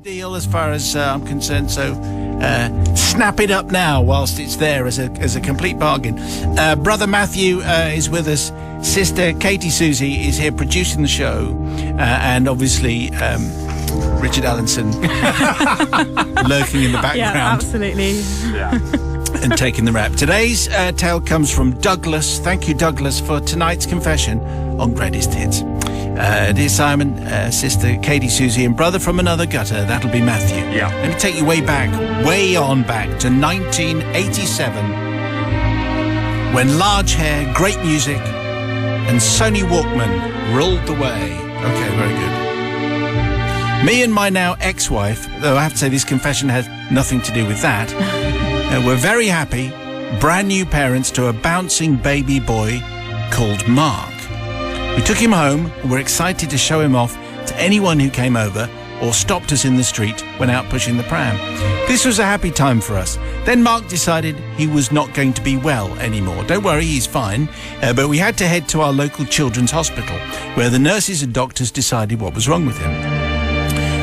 Deal as far as I'm concerned, so snap it up now whilst it's there as a complete bargain. Brother Matthew is with us. Sister Katie Susie is here producing the show, and obviously Richard Allenson lurking in the background. Yeah, absolutely. Yeah. And taking the rap. Today's tale comes from Douglas. Thank you, Douglas, for tonight's confession on Greatest Hits. Dear Simon, Sister Katie Susie, and brother from another gutter, that'll be Matthew. Yeah. Let me take you way on back to 1987, when large hair, great music, and Sony Walkman ruled the way. Okay, very good. Me and my now ex-wife, though I have to say this confession has nothing to do with that, we're very happy, brand new parents to a bouncing baby boy called Mark. We took him home and were excited to show him off to anyone who came over or stopped us in the street when out pushing the pram. This was a happy time for us. Then Mark decided he was not going to be well anymore. Don't worry, he's fine. But we had to head to our local children's hospital, where the nurses and doctors decided what was wrong with him.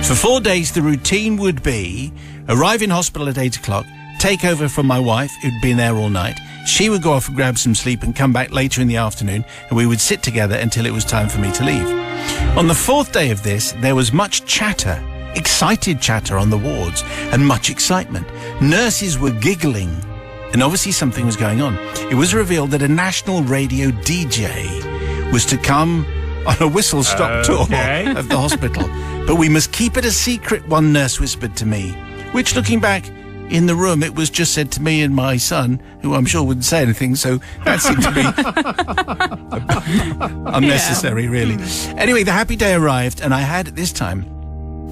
For 4 days, the routine would be arrive in hospital at 8 o'clock, take over from my wife, who'd been there all night. She would go off and grab some sleep and come back later in the afternoon, and we would sit together until it was time for me to leave. On the 4th day of this, there was much chatter, excited chatter on the wards, and much excitement. Nurses were giggling, and obviously something was going on. It was revealed that a national radio DJ was to come on a whistle-stop tour of the hospital. But we must keep it a secret, one nurse whispered to me, which, looking back, in the room, it was just said to me and my son, who I'm sure wouldn't say anything, so that seemed to be unnecessary, really. Anyway, the happy day arrived, and I had, at this time,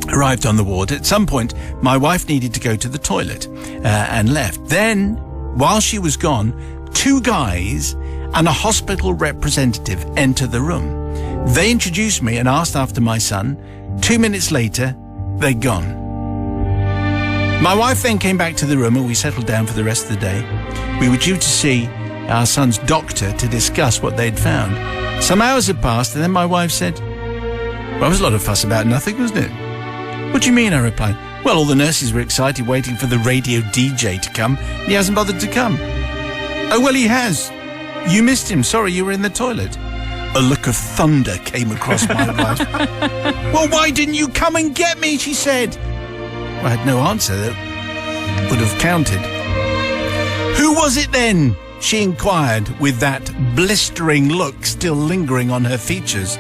arrived on the ward. At some point, my wife needed to go to the toilet and left. Then, while she was gone, 2 guys and a hospital representative entered the room. They introduced me and asked after my son. 2 minutes later, they'd gone. My wife then came back to the room and we settled down for the rest of the day. We were due to see our son's doctor to discuss what they'd found. Some hours had passed and then my wife said, "Well, it was a lot of fuss about nothing, wasn't it?" "What do you mean?" I replied. "Well, all the nurses were excited waiting for the radio DJ to come and he hasn't bothered to come." "Oh, well, he has. You missed him. Sorry, you were in the toilet." A look of thunder came across my wife. "Well, why didn't you come and get me?" she said. I had no answer that would have counted. "Who was it then?" she inquired, with that blistering look still lingering on her features.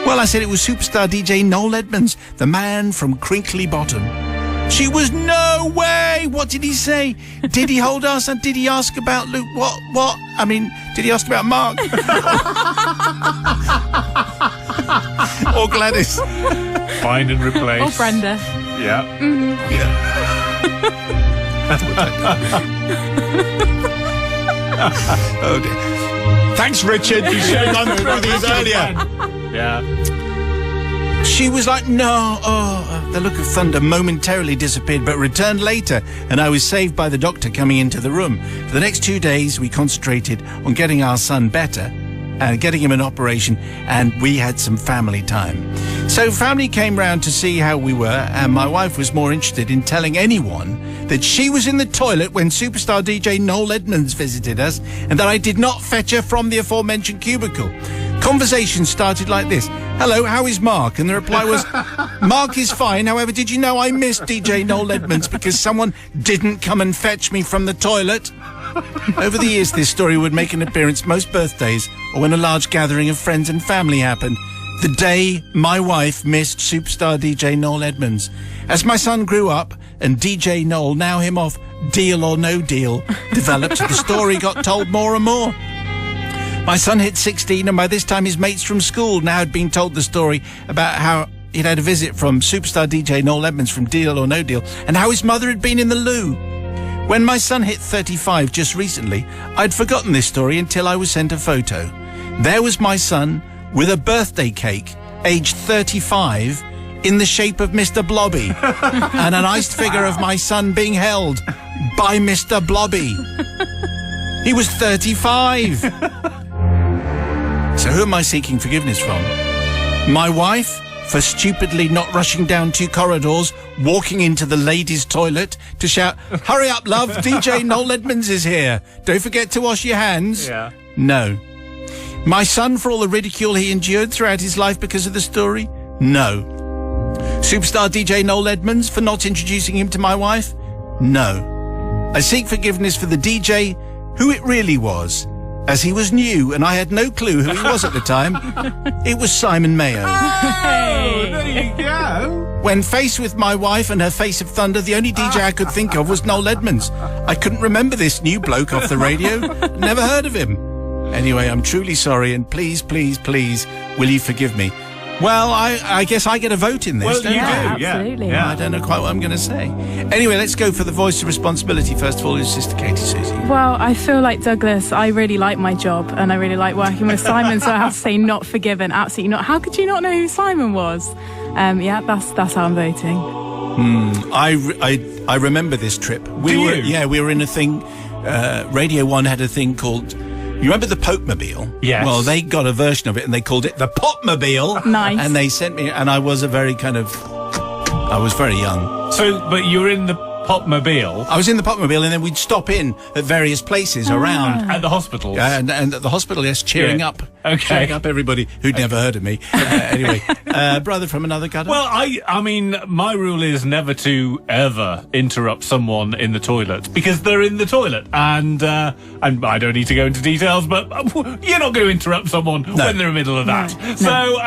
"Well," I said, "it was superstar DJ Noel Edmonds, the man from Crinkly Bottom." She was, "No way! What did he say? Did he hold us? And did he ask about Luke? What? I mean, did he ask about Mark?" Or Gladys. Find and replace. Or Brenda. Yeah. Yeah. That's what I do. Oh dear. Thanks, Richard. You should have gone through these earlier. Yeah. She was like, "No." The look of thunder momentarily disappeared, but returned later, and I was saved by the doctor coming into the room. For the next 2 days, we concentrated on getting our son better, getting him an operation, and we had some family time. So family came round to see how we were, and my wife was more interested in telling anyone that she was in the toilet when superstar DJ Noel Edmonds visited us, and that I did not fetch her from the aforementioned cubicle. Conversation started like this: "Hello, how is Mark?" And the reply was, "Mark is fine. However, did you know I missed DJ Noel Edmonds because someone didn't come and fetch me from the toilet?" Over the years, this story would make an appearance most birthdays or when a large gathering of friends and family happened. The day my wife missed superstar DJ Noel Edmonds. As my son grew up and DJ Noel, now him off Deal or No Deal, developed, the story got told more and more. My son hit 16, and by this time his mates from school now had been told the story about how he'd had a visit from superstar DJ Noel Edmonds from Deal or No Deal, and how his mother had been in the loo. When my son hit 35 just recently, I'd forgotten this story until I was sent a photo. There was my son with a birthday cake, aged 35, in the shape of Mr. Blobby, and an iced figure of my son being held by Mr. Blobby. He was 35. So who am I seeking forgiveness from? My wife, for stupidly not rushing down 2 corridors walking into the ladies' toilet to shout, "Hurry up, love, DJ Noel Edmonds is here. Don't forget to wash your hands." Yeah. No. My son for all the ridicule he endured throughout his life because of the story? No. Superstar DJ Noel Edmonds for not introducing him to my wife? No. I seek forgiveness for the DJ, who it really was, as he was new and I had no clue who he was at the time. It was Simon Mayo. Oh, there you go. When faced with my wife and her face of thunder, the only DJ I could think of was Noel Edmonds. I couldn't remember this new bloke off the radio. Never heard of him. Anyway, I'm truly sorry, and please, please, please, will you forgive me? Well, I guess I get a vote in this, Well, don't you I? do, absolutely. yeah. I don't know quite what I'm going to say. Anyway, let's go for the voice of responsibility. First of all, is Sister Katie Susie. Well, I feel like Douglas, I really like my job and I really like working with Simon, so I have to say not forgiven, absolutely not. How could you not know who Simon was? Yeah, that's how I'm voting. I remember this trip. We were in a thing. Radio 1 had a thing called. You remember the Popemobile? Yes. Well, they got a version of it and they called it the Popmobile. Nice. And they sent me, and I was I was very young. So, but you're in the Popmobile I was in the Popmobile, and then we'd stop in at various places around. at the hospital. And at the hospital, yes, cheering Yeah. up. Okay. Cheering up everybody who'd never heard of me. Anyway, brother from another gutter. Well, I mean, my rule is never to ever interrupt someone in the toilet because they're in the toilet, and I don't need to go into details, but you're not going to interrupt someone when they're in the middle of that. No. So,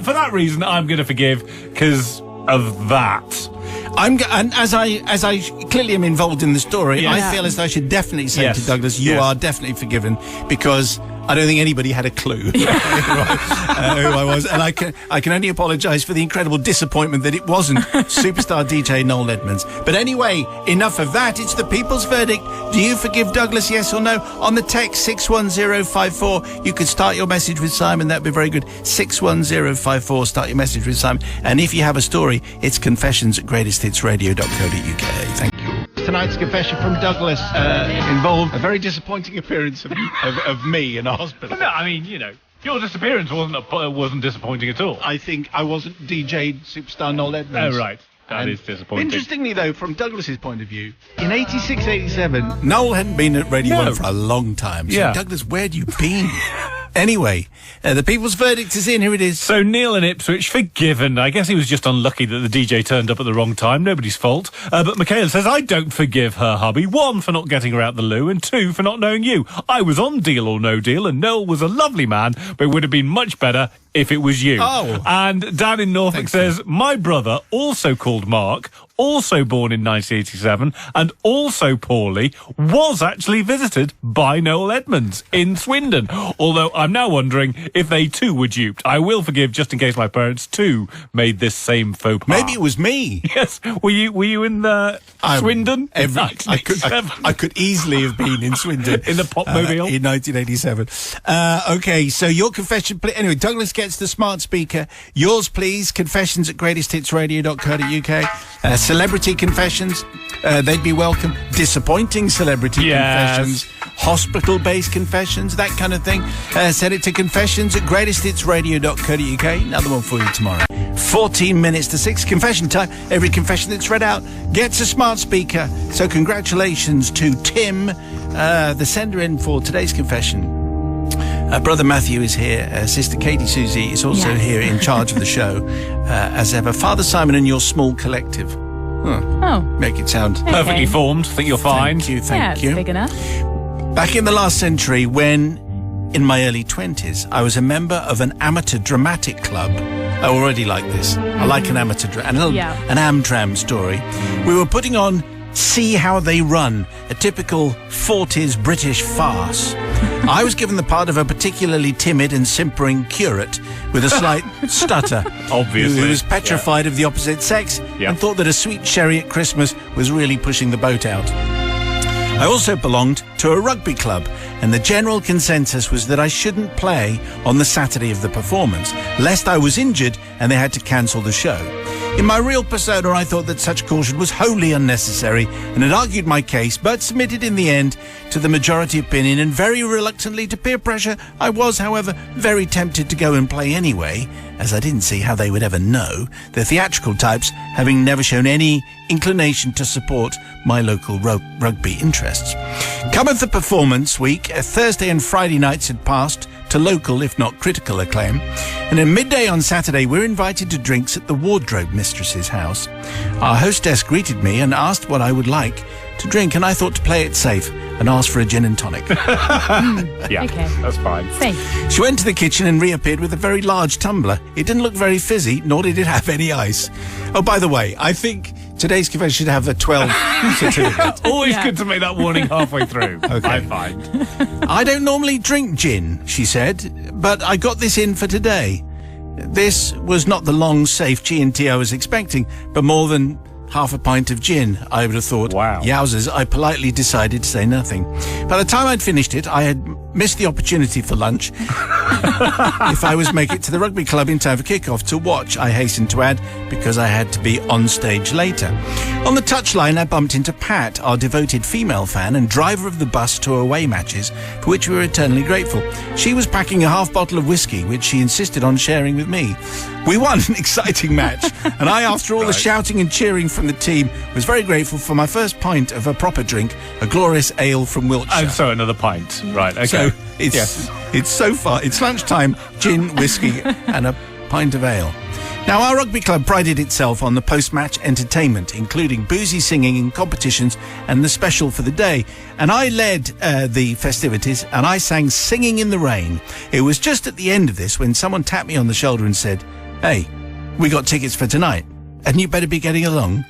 for that reason, I'm going to forgive because of that. And as I clearly am involved in the story, Yes. I feel as though I should definitely say Yes. to Douglas, you Yes. are definitely forgiven, because I don't think anybody had a clue who I was, and I can only apologise for the incredible disappointment that it wasn't superstar DJ Noel Edmonds. But anyway, enough of that. It's the people's verdict. Do you forgive Douglas? Yes or no? On the text 61054, you could start your message with Simon. That'd be very good. 61054. Start your message with Simon. And if you have a story, it's confessions@greatesthitsradio.co.uk. Thank you. Tonight's confession from Douglas involved a very disappointing appearance of me in a hospital. No, I mean, your disappearance wasn't disappointing at all. I think I wasn't DJ superstar Noel Edmonds. Oh, right. That is disappointing. Interestingly, though, from Douglas's point of view, in 86, 87, Noel hadn't been at Radio 1 for a long time. So, Yeah. Douglas, where'd you been? Anyway, the people's verdict is in. Here it is. So Neil in Ipswich, forgiven. I guess he was just unlucky that the DJ turned up at the wrong time. Nobody's fault. But Michaela says, I don't forgive her hubby. 1, for not getting her out the loo, and 2, for not knowing you. I was on Deal or No Deal, and Noel was a lovely man, but it would have been much better if it was you. Oh. And Dan in Norfolk says, my brother, also called Mark, also born in 1987, and also poorly, was actually visited by Noel Edmonds in Swindon. Although I'm now wondering if they too were duped. I will forgive just in case my parents too made this same faux pas. Maybe it was me. Yes. Were you in Swindon? in 1987? I could easily have been in Swindon. In the Popmobile? In 1987. Okay, so your confession... Anyway, Douglas gets the smart speaker. Yours, please. Confessions@greatesthitsradio.co.uk. Celebrity confessions. They'd be welcome. Disappointing celebrity confessions. Hospital-based confessions. That kind of thing. Send it to confessions@greatesthitsradio.co.uk. Another one for you tomorrow. 14 minutes to 6. Confession time. Every confession that's read out gets a smart speaker. So congratulations to Tim, the sender in for today's confession. Brother Matthew is here. Sister Katie Susie is also here in charge of the show, as ever. Father Simon and your small collective. Oh. Make it sound Perfectly formed. Think you're fine. Thank you, Yeah, thank it's you. big enough. Back in the last century, when in my early 20s, I was a member of an amateur dramatic club. I already like this. I like an amateur an Amtram story. We were putting on See How They Run, a typical 40s British farce. I was given the part of a particularly timid and simpering curate with a slight stutter. Obviously. Who was petrified of the opposite sex and thought that a sweet sherry at Christmas was really pushing the boat out. I also belonged to a rugby club, and the general consensus was that I shouldn't play on the Saturday of the performance, lest I was injured and they had to cancel the show. In my real persona, I thought that such caution was wholly unnecessary and had argued my case, but submitted in the end to the majority opinion, and very reluctantly to peer pressure. I was, however, very tempted to go and play anyway, as I didn't see how they would ever know, the theatrical types having never shown any inclination to support my local rugby interests. Cometh the performance week. Thursday and Friday nights had passed to local, if not critical, acclaim, and at midday on Saturday we're invited to drinks at the wardrobe mistress's house. Our hostess greeted me and asked what I would like to drink, and I thought to play it safe and asked for a gin and tonic. Yeah, Okay. that's fine. Safe. She went to the kitchen and reappeared with a very large tumbler. It didn't look very fizzy, nor did it have any ice. Oh, by the way, I think today's confession should have a 12 certificate. Always Yeah. good to make that warning halfway through. Okay. I find. I don't normally drink gin, she said, but I got this in for today. This was not the long, safe G&T I was expecting, but more than half a pint of gin, I would have thought. Wow. Yowzers, I politely decided to say nothing. By the time I'd finished it, I had missed the opportunity for lunch. If I was to make it to the rugby club in time for kick-off to watch, I hastened to add, because I had to be on stage later. On the touchline, I bumped into Pat, our devoted female fan and driver of the bus to away matches, for which we were eternally grateful. She was packing a half bottle of whiskey, which she insisted on sharing with me. We won an exciting match, and I, after all the shouting and cheering from the team, was very grateful for my first pint of a proper drink, a glorious ale from Wiltshire. And so another pint. Right, okay. So it's so far, it's lunchtime, gin, whiskey and a pint of ale. Now, our rugby club prided itself on the post-match entertainment, including boozy singing in competitions and the special for the day. And I led the festivities, and I sang Singing in the Rain. It was just at the end of this when someone tapped me on the shoulder and said, "Hey, we got tickets for tonight, and you better be getting along."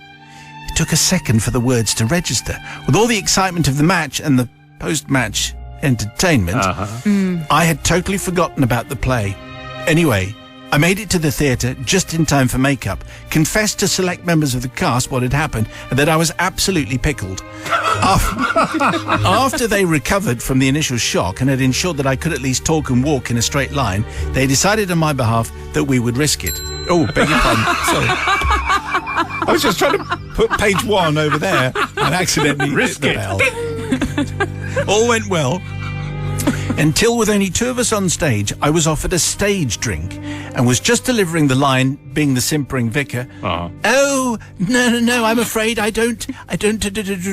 It took a second for the words to register. With all the excitement of the match and the post-match entertainment, I had totally forgotten about the play. Anyway, I made it to the theatre just in time for makeup, confessed to select members of the cast what had happened, and that I was absolutely pickled. After they recovered from the initial shock and had ensured that I could at least talk and walk in a straight line, they decided on my behalf that we would risk it. Oh, beg your pardon. Sorry. I was just trying to put page 1 over there and accidentally Risk hit the bell. All went well. Until, with only 2 of us on stage, I was offered a stage drink and was just delivering the line, being the simpering vicar. "Oh, no, I'm afraid I don't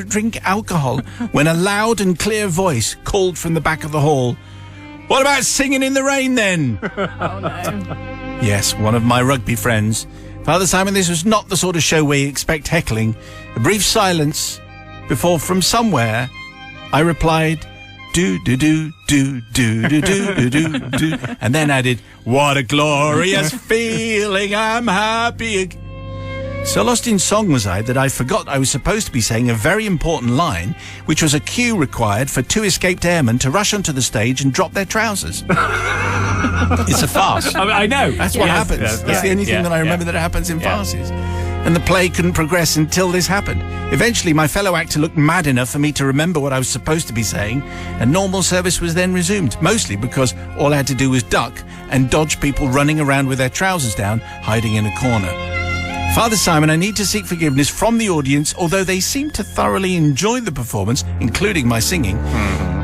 drink alcohol," when a loud and clear voice called from the back of the hall, "What about Singing in the Rain, then?" Oh, no. Yes, one of my rugby friends. Father Simon, this was not the sort of show where you expect heckling. A brief silence before, from somewhere, I replied, "Do, do, do, do, do, do, do, do, do," and then added, "What a glorious feeling, I'm happy." So lost in song was I that I forgot I was supposed to be saying a very important line, which was a cue required for 2 escaped airmen to rush onto the stage and drop their trousers. It's a farce. I know. That's what happens. That's the only thing that I remember that happens in farces. And the play couldn't progress until this happened. Eventually, my fellow actor looked mad enough for me to remember what I was supposed to be saying, and normal service was then resumed, mostly because all I had to do was duck and dodge people running around with their trousers down, hiding in a corner. Father Simon, I need to seek forgiveness from the audience, although they seemed to thoroughly enjoy the performance, including my singing,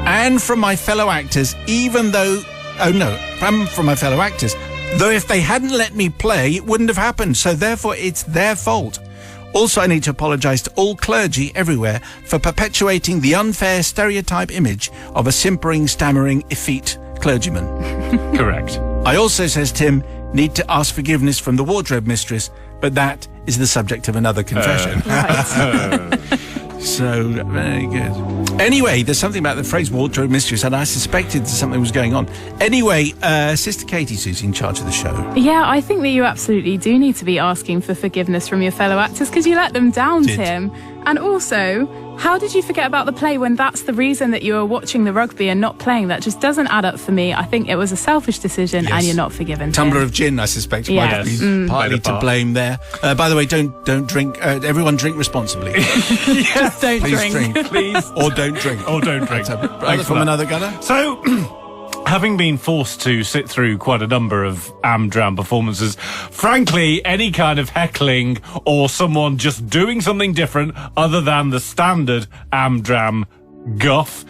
and from my fellow actors, from my fellow actors, though if they hadn't let me play, it wouldn't have happened, so therefore it's their fault. Also, I need to apologise to all clergy everywhere for perpetuating the unfair stereotype image of a simpering, stammering, effete clergyman. Correct. I also, says Tim, need to ask forgiveness from the wardrobe mistress, but that is the subject of another confession. So, very good. Anyway, there's something about the phrase wardrobe mistress, and I suspected something was going on. Anyway, Sister Katie's who's in charge of the show. Yeah, I think that you absolutely do need to be asking for forgiveness from your fellow actors because you let them down, Tim. And also, how did you forget about the play when that's the reason that you were watching the rugby and not playing? That just doesn't add up for me. I think it was a selfish decision and you're not forgiven. Tumbler Tim. of gin, I suspect, Yes. might be partly to blame there. By the way, don't drink. Everyone drink responsibly. Just don't Please drink. Please. Or don't drink. Or don't drink. Brother from another gunner. So, having been forced to sit through quite a number of Amdram performances, frankly, any kind of heckling or someone just doing something different other than the standard Amdram guff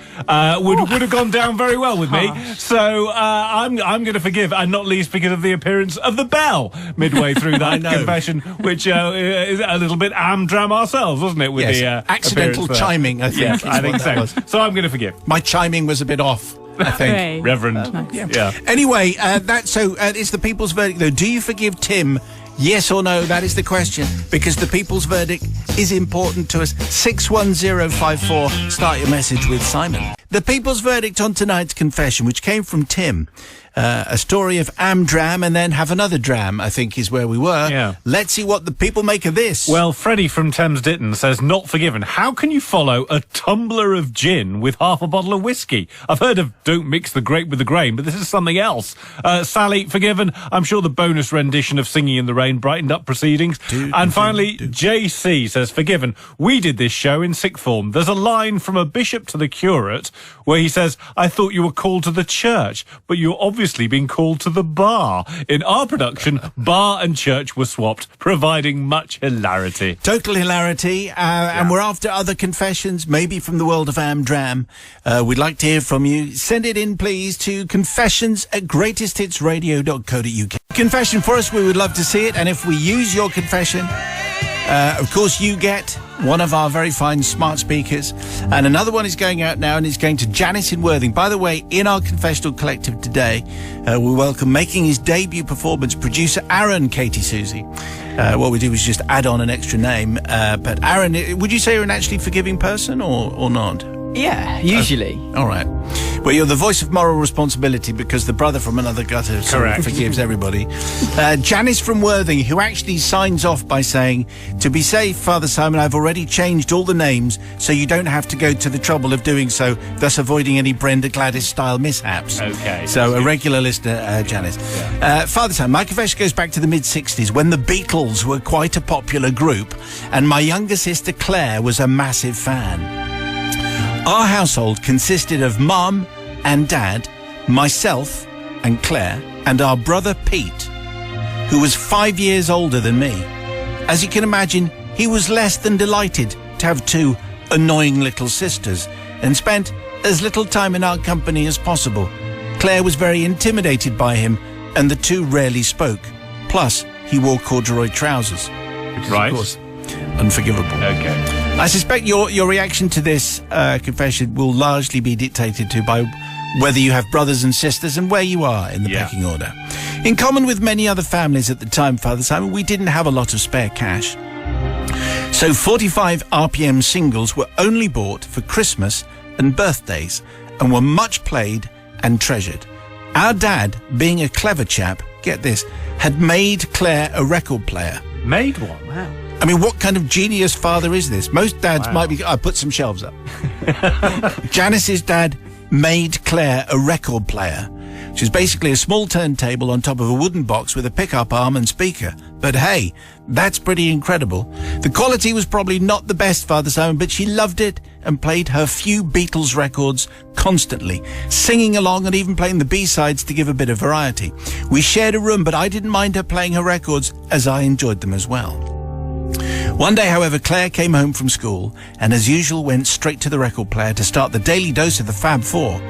would have gone down very well with me. So I'm going to forgive, and not least because of the appearance of the bell midway through that confession, which is a little bit Amdram ourselves, wasn't it? With the accidental chiming, I think. Yes, I think so. So I'm going to forgive. My chiming was a bit off, I think. Great. Reverend. Nice. Anyway, it's the people's verdict, though. Do you forgive Tim? Yes or no? That is the question, because the people's verdict is important to us. 61054. Start your message with Simon. The people's verdict on tonight's confession, which came from Tim. A story of Amdram and then have another dram, I think is where we were. Yeah. Let's see what the people make of this. Well, Freddie from Thames Ditton says, not forgiven. How can you follow a tumbler of gin with half a bottle of whiskey? I've heard of don't mix the grape with the grain, but this is something else. Sally, forgiven. I'm sure the bonus rendition of Singing in the Rain brightened up proceedings. And finally, JC says, forgiven. We did this show in sixth form. There's a line from a bishop to the curate where he says, I thought you were called to the church, but you're obviously been called to the bar. In our production, bar and church were swapped, providing much hilarity. Total hilarity. And we're after other confessions, maybe from the world of Amdram. We'd like to hear from you. Send it in, please, to confessions@greatesthitsradio.co.uk. Confession for us, we would love to see it. And if we use your confession, of course, you get one of our very fine smart speakers. And another one is going out now, and it's going to Janice in Worthing. By the way, in our confessional collective today, we welcome, making his debut performance, producer Aaron Katie Susie. What we do is just add on an extra name. But Aaron, would you say you're an actually forgiving person or not? Yeah, usually. All right. Well, you're the voice of moral responsibility because the brother from another gutter sort of forgives everybody. Janice from Worthing, who actually signs off by saying, to be safe, Father Simon, I've already changed all the names so you don't have to go to the trouble of doing so, thus avoiding any Brenda Gladys-style mishaps. Okay. So a regular listener, Janice. Yeah. Father Simon, my confession goes back to the mid-60s when the Beatles were quite a popular group and my younger sister Claire was a massive fan. Our household consisted of Mum and Dad, myself and Claire, and our brother Pete, who was 5 years older than me. As you can imagine, he was less than delighted to have two annoying little sisters and spent as little time in our company as possible. Claire was very intimidated by him, and the two rarely spoke. Plus, he wore corduroy trousers, which is, of course, unforgivable. Okay. I suspect your reaction to this confession will largely be dictated to by whether you have brothers and sisters and where you are in the pecking order. In common with many other families at the time, Father Simon, we didn't have a lot of spare cash. So 45 RPM singles were only bought for Christmas and birthdays and were much played and treasured. Our dad, being a clever chap, get this, had made Claire a record player. Made one? Wow. I mean, what kind of genius father is this? Most dads might be... I put some shelves up. Janice's dad made Claire a record player, which is basically a small turntable on top of a wooden box with a pickup arm and speaker. But hey, that's pretty incredible. The quality was probably not the best, Father Simon, but she loved it and played her few Beatles records constantly, singing along and even playing the B-sides to give a bit of variety. We shared a room, but I didn't mind her playing her records as I enjoyed them as well. One day, however, Claire came home from school and, as usual, went straight to the record player to start the daily dose of the Fab Four.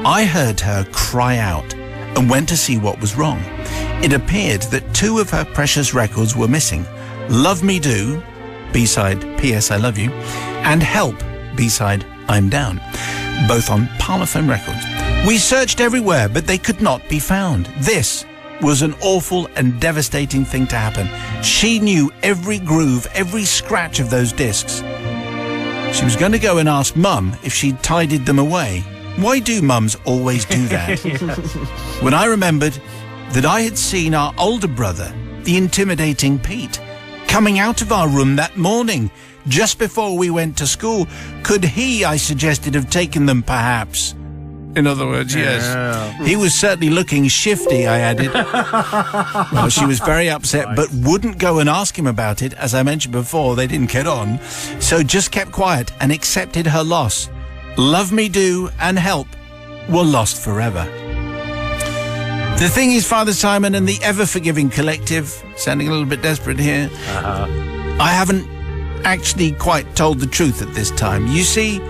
I heard her cry out and went to see what was wrong. It appeared that two of her precious records were missing. Love Me Do, B-side P.S. I Love You, and Help, B-side I'm Down, both on Parlophone Records. We searched everywhere, but they could not be found. This was an awful and devastating thing to happen. She knew every groove, every scratch of those discs. She was going to go and ask Mum if she'd tidied them away. Why do mums always do that? When I remembered that I had seen our older brother, the intimidating Pete, coming out of our room that morning, just before we went to school, could he, I suggested, have taken them perhaps? In other words, yes. He was certainly looking shifty, I added. Well, she was very upset, but wouldn't go and ask him about it. As I mentioned before, they didn't get on. So just kept quiet and accepted her loss. Love Me Do and Help were lost forever. The thing is, Father Simon and the ever-forgiving collective, sounding a little bit desperate here, I haven't actually quite told the truth at this time. You see,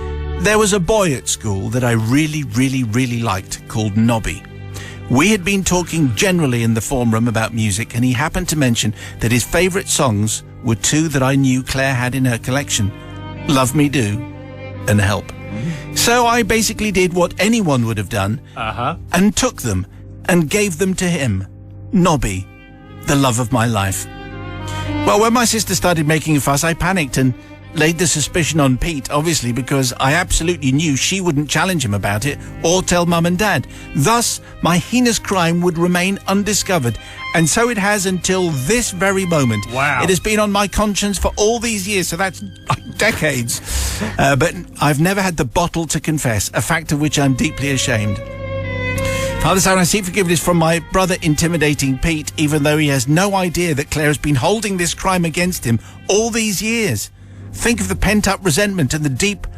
there was a boy at school that I really, really, really liked called Nobby. We had been talking generally in the form room about music, and he happened to mention that his favourite songs were two that I knew Claire had in her collection, Love Me Do and Help. So I basically did what anyone would have done and took them and gave them to him, Nobby, the love of my life. Well, when my sister started making a fuss, I panicked and laid the suspicion on Pete, obviously, because I absolutely knew she wouldn't challenge him about it or tell Mum and Dad. Thus, my heinous crime would remain undiscovered, and so it has until this very moment. Wow. It has been on my conscience for all these years, so that's decades. But I've never had the bottle to confess, a fact of which I'm deeply ashamed. Father Simon, I seek forgiveness from my brother intimidating Pete, even though he has no idea that Claire has been holding this crime against him all these years. Think of the pent-up resentment and the deep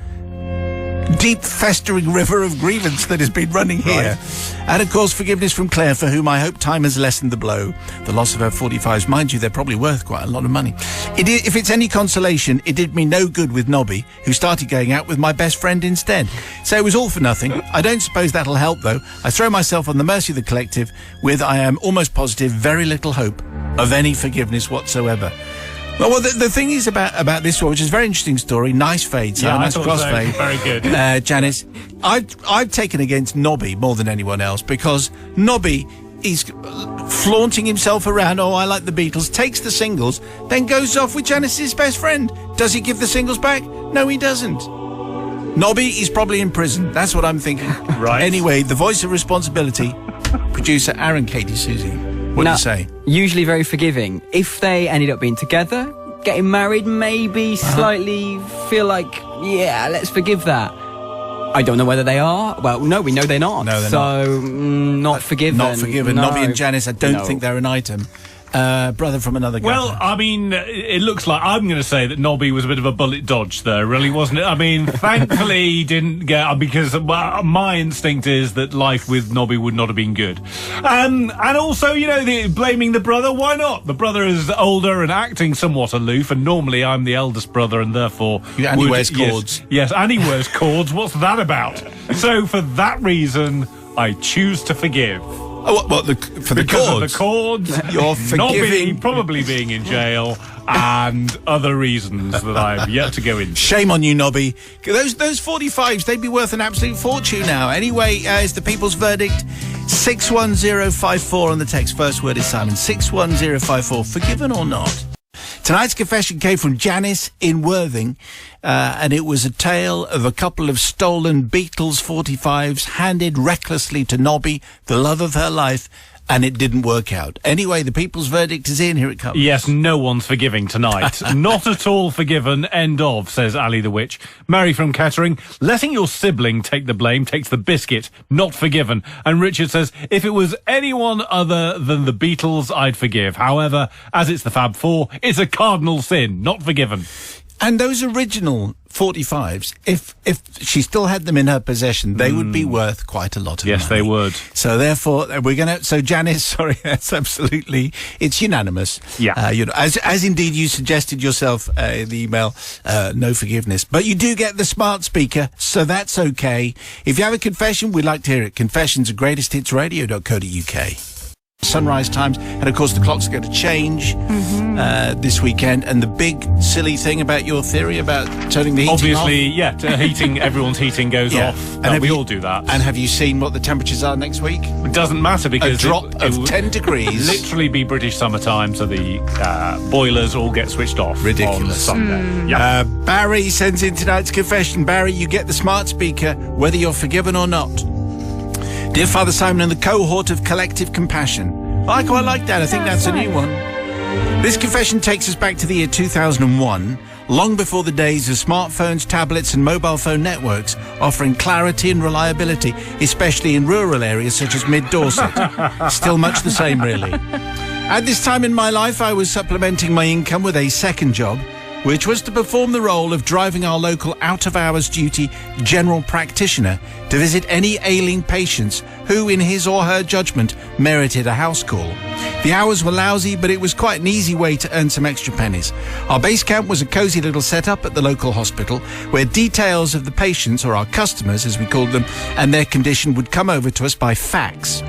festering river of grievance that has been running here. Right. And, of course, forgiveness from Claire, for whom I hope time has lessened the blow. The loss of her 45s, mind you, they're probably worth quite a lot of money. If it's any consolation, it did me no good with Nobby, who started going out with my best friend instead. So it was all for nothing. I don't suppose that'll help, though. I throw myself on the mercy of the collective with, I am almost positive, very little hope of any forgiveness whatsoever. Well, the thing is about this one, which is a very interesting story. Nice fade, so nice crossfade. So. Very good. Janice, I've taken against Nobby more than anyone else, because Nobby is flaunting himself around. Oh, I like the Beatles. Takes the singles, then goes off with Janice's best friend. Does he give the singles back? No, he doesn't. Nobby is probably in prison. That's what I'm thinking. Right. Anyway, the voice of responsibility, producer Aaron Katie Susie. What do you say? Usually very forgiving. If they ended up being together, getting married, maybe slightly feel like, yeah, let's forgive that. I don't know whether they are. Well, no, we know they're not. No, they're not. Not forgiven. Not forgiven. No. Nobby and Janice, I don't think they're an item. Brother from another guy. Well, I mean, it looks like I'm going to say that Nobby was a bit of a bullet dodge there, really, wasn't it? I mean, thankfully he didn't get, because my instinct is that life with Nobby would not have been good. And also, you know, blaming the brother, why not? The brother is older and acting somewhat aloof, and normally I'm the eldest brother, and therefore... And he wears cords. Yes, and he wears cords. What's that about? So for that reason, I choose to forgive. Oh, what for the because cords? Of the cords, You're forgiving. Nobby probably being in jail, and other reasons that I've yet to go into. Shame on you, Nobby. Those 45s, they'd be worth an absolute fortune now. Anyway, it's the people's verdict. 61054 on the text. First word is Simon. 61054. Forgiven or not? Tonight's confession came from Janice in Worthing, and it was a tale of a couple of stolen Beatles 45s handed recklessly to Nobby, the love of her life, and it didn't work out. Anyway, the people's verdict is in. Here it comes. Yes, no one's forgiving tonight. Not at all forgiven. End of, says Ali the Witch. Mary from Kettering, letting your sibling take the blame takes the biscuit. Not forgiven. And Richard says, if it was anyone other than the Beatles, I'd forgive. However, as it's the Fab Four, it's a cardinal sin. Not forgiven. And those original 45s, if she still had them in her possession, they would be worth quite a lot of money. Yes, they would. So therefore, so Janice, sorry, that's absolutely, it's unanimous. Yeah. You know, as indeed you suggested yourself in the email, no forgiveness. But you do get the smart speaker, so that's okay. If you have a confession, we'd like to hear it. Confessions at greatesthitsradio.co.uk. Sunrise times, and of course the clock's going to change this weekend. And the big silly thing about your theory about turning the heating Obviously, off. heating, everyone's heating goes off. And we all do that. And have you seen what the temperatures are next week? It doesn't matter because a drop of 10 degrees. Literally be British summertime, so the boilers all get switched off. Ridiculous. On Sunday. Yeah. Barry sends in tonight's confession. Barry, you get the smart speaker, whether you're forgiven or not. Dear Father Simon and the cohort of collective compassion. I quite like that. I think that's a new one. This confession takes us back to the year 2001, long before the days of smartphones, tablets and mobile phone networks offering clarity and reliability, especially in rural areas such as mid-Dorset. Still much the same, really. At this time in my life, I was supplementing my income with a second job, which was to perform the role of driving our local out-of-hours duty general practitioner to visit any ailing patients who, in his or her judgment, merited a house call. The hours were lousy, but it was quite an easy way to earn some extra pennies. Our base camp was a cosy little setup at the local hospital where details of the patients, or our customers as we called them, and their condition would come over to us by fax.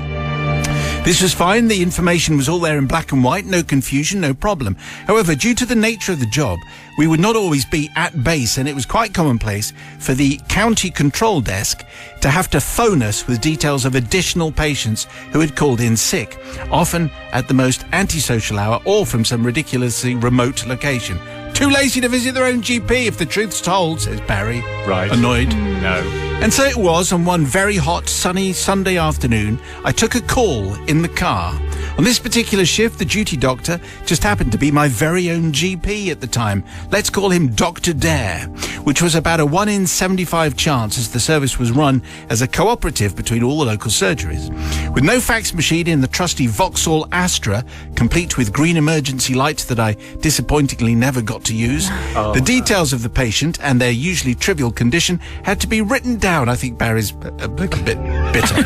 This was fine. The information was all there in black and white, no confusion, no problem. However, due to the nature of the job, we would not always be at base, and it was quite commonplace for the county control desk to have to phone us with details of additional patients who had called in sick, often at the most antisocial hour or from some ridiculously remote location. Too lazy to visit their own GP, if the truth's told, says Barry. Right. Annoyed. No. And so it was on one very hot, sunny Sunday afternoon, I took a call in the car. On this particular shift, the duty doctor just happened to be my very own GP at the time. Let's call him Dr. Dare, which was about a 1 in 75 chance, as the service was run as a cooperative between all the local surgeries. With no fax machine in the trusty Vauxhall Astra, complete with green emergency lights that I disappointingly never got to use, the details of the patient and their usually trivial condition had to be written down. I think Barry's a little bit bitter.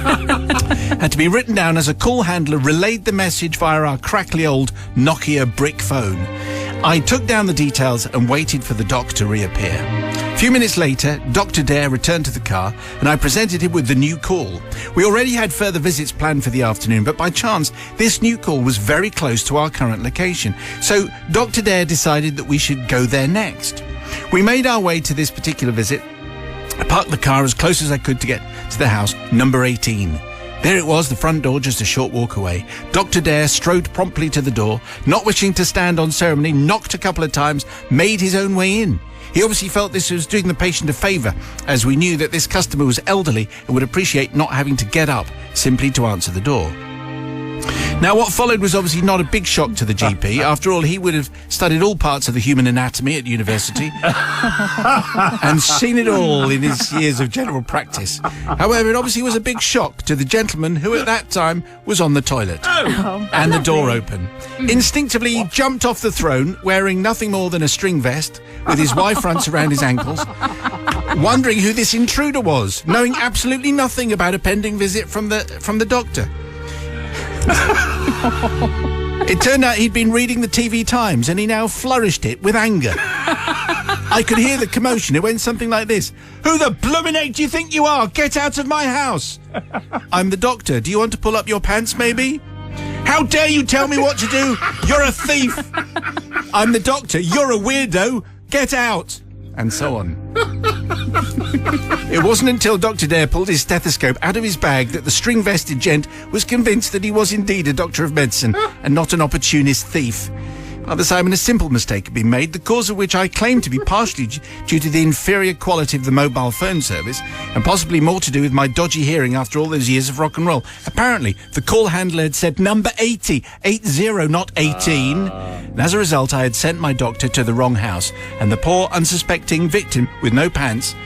Had to be written down as a call handler relayed the message via our crackly old Nokia brick phone. I took down the details and waited for the doc to reappear. A few minutes later, Dr. Dare returned to the car and I presented him with the new call. We already had further visits planned for the afternoon, but by chance, this new call was very close to our current location. So Dr. Dare decided that we should go there next. We made our way to this particular visit. I parked the car as close as I could to get to the house, number 18. There it was, the front door, just a short walk away. Dr. Dare strode promptly to the door, not wishing to stand on ceremony, knocked a couple of times, made his own way in. He obviously felt this was doing the patient a favour, as we knew that this customer was elderly and would appreciate not having to get up simply to answer the door. Now, what followed was obviously not a big shock to the GP. After all, he would have studied all parts of the human anatomy at university and seen it all in his years of general practice. However, it obviously was a big shock to the gentleman who at that time was on the toilet and the door open. Instinctively, he jumped off the throne wearing nothing more than a string vest with his Y-fronts around his ankles, wondering who this intruder was, knowing absolutely nothing about a pending visit from the doctor. It turned out he'd been reading the TV Times and he now flourished it with anger. I could hear the commotion. It went something like this. Who the bloomin' egg do you think you are? Get out of my house. I'm the doctor. Do you want to pull up your pants, maybe? How dare you tell me what to do? You're a thief. I'm the doctor. You're a weirdo. Get out. And so on. It wasn't until Dr. Dare pulled his stethoscope out of his bag that the string-vested gent was convinced that he was indeed a doctor of medicine and not an opportunist thief. Father Simon, a simple mistake had been made, the cause of which I claim to be partially due to the inferior quality of the mobile phone service and possibly more to do with my dodgy hearing after all those years of rock and roll. Apparently, the call handler had said number 80, 80, not 18. And as a result, I had sent my doctor to the wrong house, and the poor, unsuspecting victim with no pants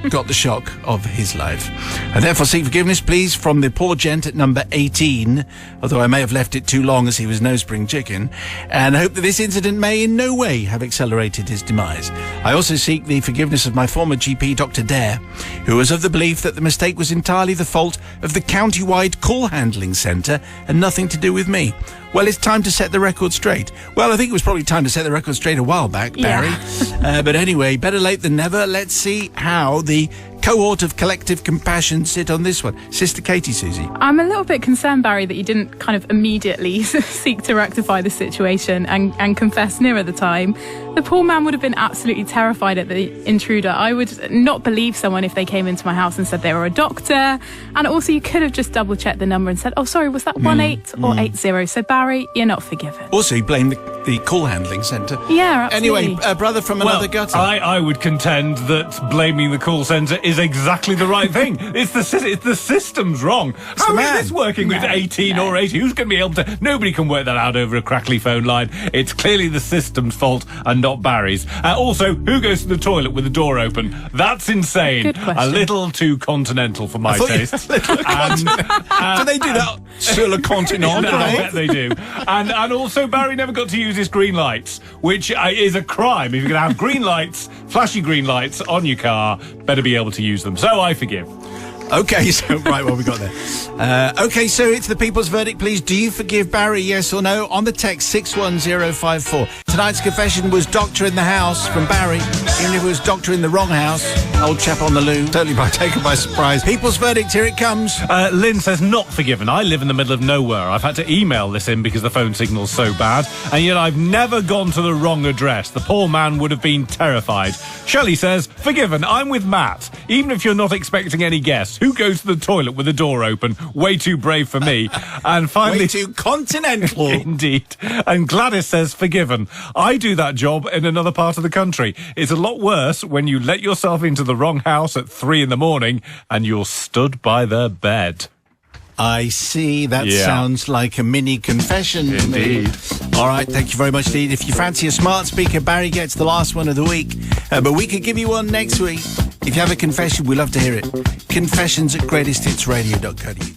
got the shock of his life. I therefore seek forgiveness, please, from the poor gent at number 18, although I may have left it too long as he was no spring chicken, and hope that this incident may in no way have accelerated his demise. I also seek the forgiveness of my former GP, Dr. Dare, who was of the belief that the mistake was entirely the fault of the county-wide call handling centre and nothing to do with me. Well, it's time to set the record straight. Well, I think it was probably time to set the record straight a while back, Barry. Yeah. But anyway, better late than never. Let's see how the cohort of collective compassion sit on this one. Sister Katie, Susie. I'm a little bit concerned, Barry, that you didn't kind of immediately seek to rectify the situation and confess nearer the time. The poor man would have been absolutely terrified at the intruder. I would not believe someone if they came into my house and said they were a doctor. And also, you could have just double-checked the number and said, oh, sorry, was that 18 or 80? So, Barry, you're not forgiven. Also, you blame the call handling centre. Yeah, absolutely. Anyway, brother from another gutter. I would contend that blaming the call centre is is exactly the right thing. It's the system's wrong. How is man. this working with 18 or 80? Who's going to be able to... Nobody can work that out over a crackly phone line. It's clearly the system's fault and not Barry's. Also, who goes to the toilet with the door open? That's insane. Good question. A little too continental for my taste. Do they do that sur le continent? No, I bet they do. And also, Barry never got to use his green lights, which is a crime. If you're going to have green lights, flashy green lights on your car, better be able to use them. So I forgive. Okay, so right, what we got there? Okay, so it's the people's verdict, please. Do you forgive Barry, yes or no? On the text 61054. Tonight's confession was Doctor in the House from Barry. Even if it was Doctor in the wrong house, old chap on the loo, totally taken by surprise. People's verdict, here it comes. Lynn says, not forgiven. I live in the middle of nowhere. I've had to email this in because the phone signal's so bad, and yet I've never gone to the wrong address. The poor man would have been terrified. Shelley says, forgiven. I'm with Matt. Even if you're not expecting any guests, who goes to the toilet with the door open? Way too brave for me. And finally... Way too continental. Indeed. And Gladys says, forgiven. I do that job in another part of the country. It's a lot worse when you let yourself into the wrong house at 3 a.m. and you're stood by their bed. I see. That sounds like a mini confession. Indeed. All right, thank you very much indeed. If you fancy a smart speaker, Barry gets the last one of the week. But we could give you one next week. If you have a confession, we'd love to hear it. Confessions@greatesthitsradio.co.uk.